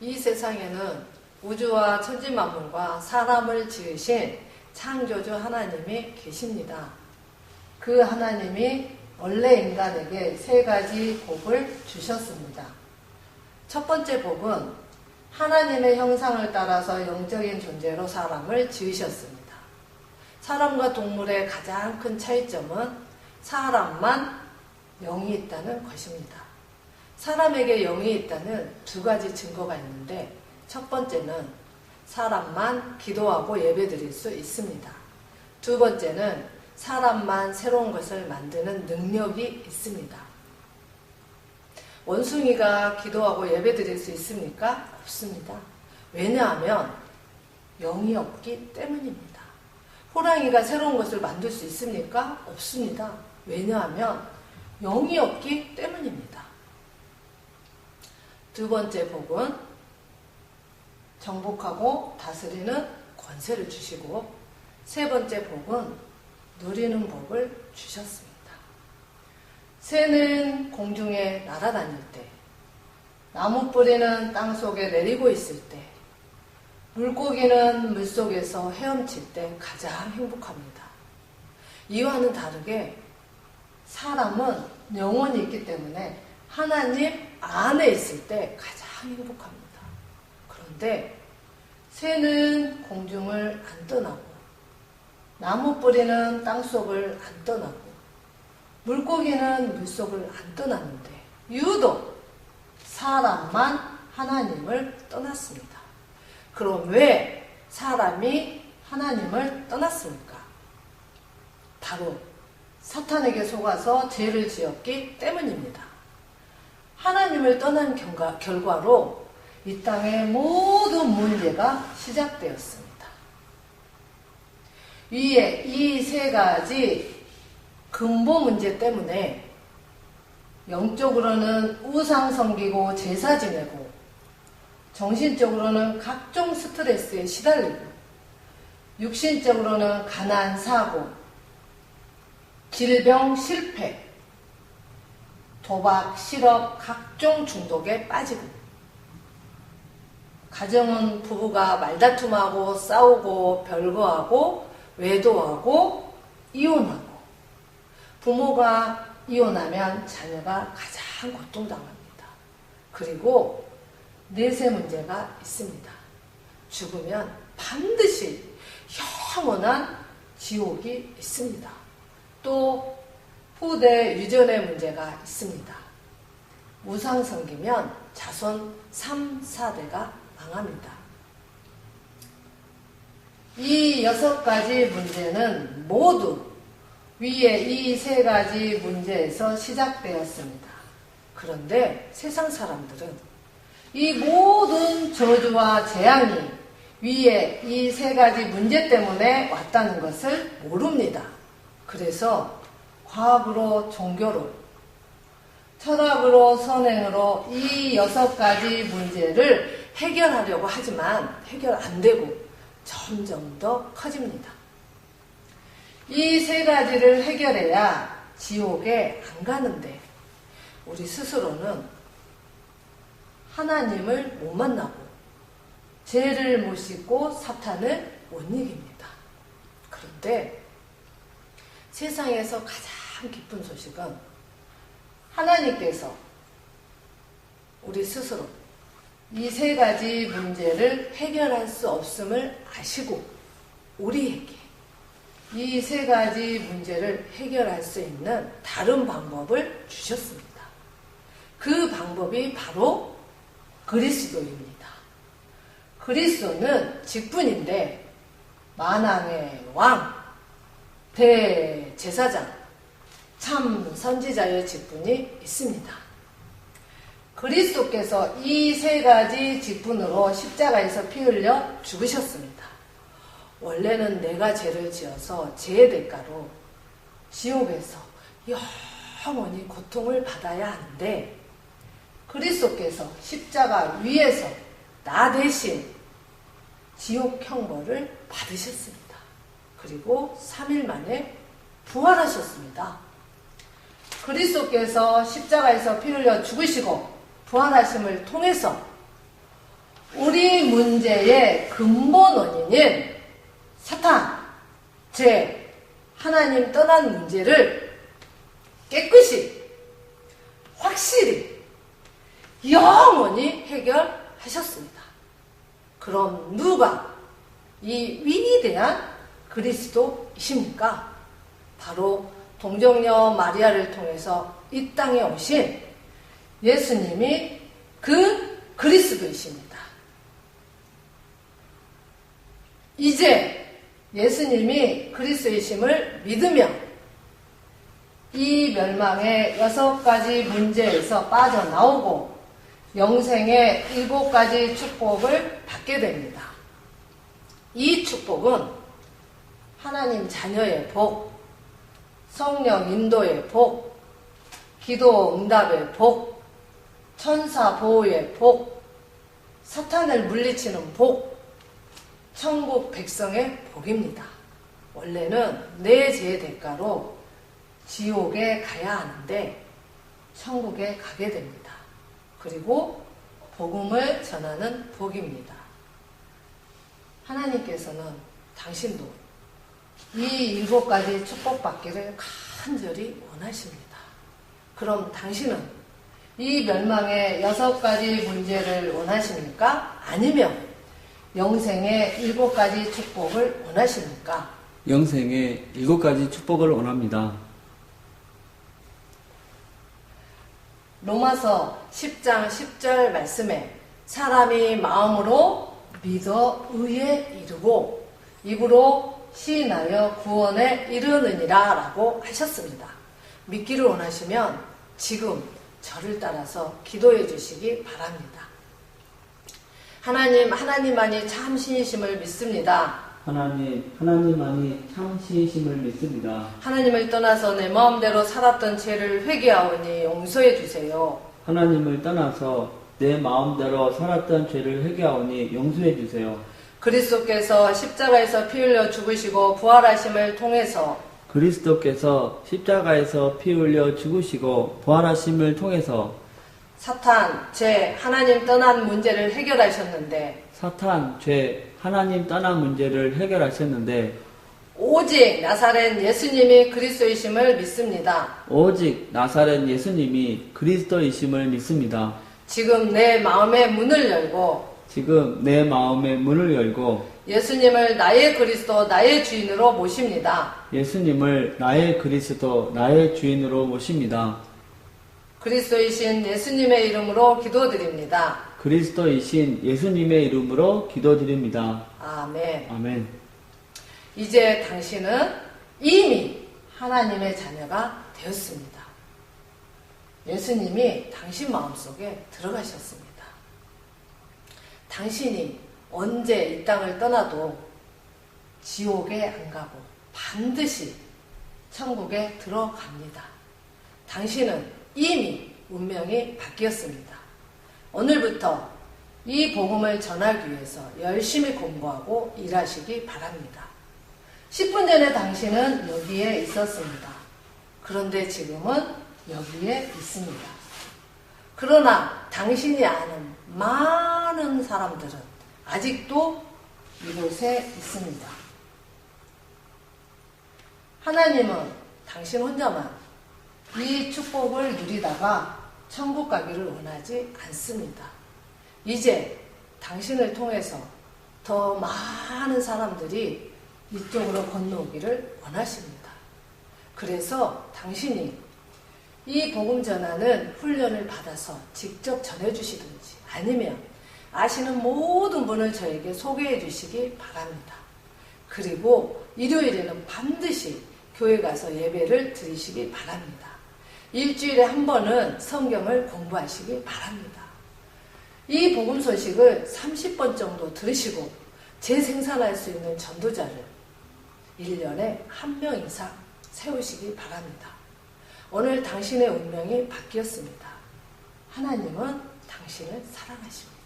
이 세상에는 우주와 천지만물과 사람을 지으신 창조주 하나님이 계십니다. 그 하나님이 원래 인간에게 세 가지 복을 주셨습니다. 첫 번째 복은 하나님의 형상을 따라서 영적인 존재로 사람을 지으셨습니다. 사람과 동물의 가장 큰 차이점은 사람만 영이 있다는 것입니다. 사람에게 영이 있다는 두 가지 증거가 있는데, 첫 번째는 사람만 기도하고 예배드릴 수 있습니다. 두 번째는 사람만 새로운 것을 만드는 능력이 있습니다. 원숭이가 기도하고 예배드릴 수 있습니까? 없습니다. 왜냐하면 영이 없기 때문입니다. 호랑이가 새로운 것을 만들 수 있습니까? 없습니다. 왜냐하면 영이 없기 때문입니다. 두 번째 복은 정복하고 다스리는 권세를 주시고, 세 번째 복은 누리는 복을 주셨습니다. 새는 공중에 날아다닐 때, 나무 뿌리는 땅속에 내리고 있을 때, 물고기는 물속에서 헤엄칠 때 가장 행복합니다. 이와는 다르게 사람은 영혼이 있기 때문에 하나님 안에 있을 때 가장 행복합니다. 그런데 새는 공중을 안 떠나고, 나무 뿌리는 땅속을 안 떠나고, 물고기는 물속을 안 떠났는데 유독 사람만 하나님을 떠났습니다. 그럼 왜 사람이 하나님을 떠났습니까? 바로 사탄에게 속아서 죄를 지었기 때문입니다. 하나님을 떠난 결과로 이 땅의 모든 문제가 시작되었습니다. 위에 이 세 가지 근본 문제 때문에 영적으로는 우상 섬기고 제사 지내고, 정신적으로는 각종 스트레스에 시달리고, 육신적으로는 가난, 사고, 질병, 실패, 도박, 실업, 각종 중독에 빠지고, 가정은 부부가 말다툼하고 싸우고 별거하고 외도하고 이혼하고, 부모가 이혼하면 자녀가 가장 고통당합니다. 그리고 내세 문제가 있습니다. 죽으면 반드시 영원한 지옥이 있습니다. 또 후대 유전의 문제가 있습니다. 우상 섬기면 자손 3, 4대가 망합니다. 이 6가지 문제는 모두 위에 이 3가지 문제에서 시작되었습니다. 그런데 세상 사람들은 이 모든 저주와 재앙이 위에 이 3가지 문제 때문에 왔다는 것을 모릅니다. 그래서 과학으로 종교로, 철학으로 선행으로 이 6가지 문제를 해결하려고 하지만 해결 안 되고 점점 더 커집니다. 이 3가지를 해결해야 지옥에 안 가는데, 우리 스스로는 하나님을 못 만나고 죄를 못 씻고 사탄을 못 이깁니다. 그런데 세상에서 가장 기쁜 소식은 하나님께서 우리 스스로 이 3가지 문제를 해결할 수 없음을 아시고 우리에게 이 3가지 문제를 해결할 수 있는 다른 방법을 주셨습니다. 그 방법이 바로 그리스도입니다. 그리스도는 직분인데 만왕의 왕, 대제사장, 참 선지자의 직분이 있습니다. 그리스도께서 이 3가지 직분으로 십자가에서 피 흘려 죽으셨습니다. 원래는 내가 죄를 지어서 죄의 대가로 지옥에서 영원히 고통을 받아야 하는데, 그리스도께서 십자가 위에서 나 대신 지옥 형벌을 받으셨습니다. 그리고 3일 만에 부활하셨습니다. 그리스도께서 십자가에서 피 흘려 죽으시고 부활하심을 통해서 우리 문제의 근본 원인인 사탄, 죄, 하나님 떠난 문제를 깨끗이, 확실히, 영원히 해결하셨습니다. 그럼 누가 이 위대한 그리스도이십니까? 바로 동정녀 마리아를 통해서 이 땅에 오신 예수님이 그 그리스도이십니다. 이제 예수님이 그리스도이심을 믿으며 이 멸망의 6가지 문제에서 빠져나오고 영생의 7가지 축복을 받게 됩니다. 이 축복은 하나님 자녀의 복, 성령 인도의 복, 기도 응답의 복, 천사 보호의 복, 사탄을 물리치는 복, 천국 백성의 복입니다. 원래는 내 죄의 대가로 지옥에 가야 하는데 천국에 가게 됩니다. 그리고 복음을 전하는 복입니다. 하나님께서는 당신도 이 7가지 축복받기를 간절히 원하십니다. 그럼 당신은 이 멸망의 6가지 문제를 원하십니까? 아니면 영생의 7가지 축복을 원하십니까? 영생의 7가지 축복을 원합니다. 로마서 10장 10절 말씀에 사람이 마음으로 믿어 의에 이르고 입으로 시인하여 구원에 이르느니라 라고 하셨습니다. 믿기를 원하시면 지금 저를 따라서 기도해 주시기 바랍니다. 하나님만이 참 신이심을 믿습니다. 하나님만이 참 신이심을 믿습니다. 하나님을 떠나서 내 마음대로 살았던 죄를 회개하오니 용서해 주세요. 하나님을 떠나서 내 마음대로 살았던 죄를 회개하오니 용서해 주세요. 그리스도께서 십자가에서 피 흘려 죽으시고 부활하심을 통해서 그리스도께서 십자가에서 피 흘려 죽으시고 부활하심을 통해서 사탄, 죄, 하나님 떠난 문제를 해결하셨는데 사탄, 죄, 하나님 떠난 문제를 해결하셨는데 오직 나사렛 예수님이 그리스도이심을 믿습니다. 오직 나사렛 예수님이 그리스도이심을 믿습니다. 지금 내 마음의 문을 열고 예수님을 나의 그리스도, 나의 주인으로 모십니다. 예수님을 나의 그리스도, 나의 주인으로 모십니다. 그리스도이신 예수님의 이름으로 기도드립니다. 그리스도이신 예수님의 이름으로 기도드립니다. 아멘. 아멘. 이제 당신은 이미 하나님의 자녀가 되었습니다. 예수님이 당신 마음속에 들어가셨습니다. 당신이 언제 이 땅을 떠나도 지옥에 안 가고 반드시 천국에 들어갑니다. 당신은 이미 운명이 바뀌었습니다. 오늘부터 이 복음을 전하기 위해서 열심히 공부하고 일하시기 바랍니다. 10분 전에 당신은 여기에 있었습니다. 그런데 지금은 여기에 있습니다. 그러나 당신이 아는 많은 사람들은 아직도 이곳에 있습니다. 하나님은 당신 혼자만 이 축복을 누리다가 천국 가기를 원하지 않습니다. 이제 당신을 통해서 더 많은 사람들이 이쪽으로 건너오기를 원하십니다. 그래서 당신이 이 복음 전하는 훈련을 받아서 직접 전해주시든지 아니면 아시는 모든 분을 저에게 소개해 주시기 바랍니다. 그리고 일요일에는 반드시 교회 가서 예배를 드리시기 바랍니다. 일주일에 한 번은 성경을 공부하시기 바랍니다. 이 복음 소식을 30번 정도 들으시고 재생산할 수 있는 전도자를 1년에 1명 이상 세우시기 바랍니다. 오늘 당신의 운명이 바뀌었습니다. 하나님은 당신을 사랑하십니다.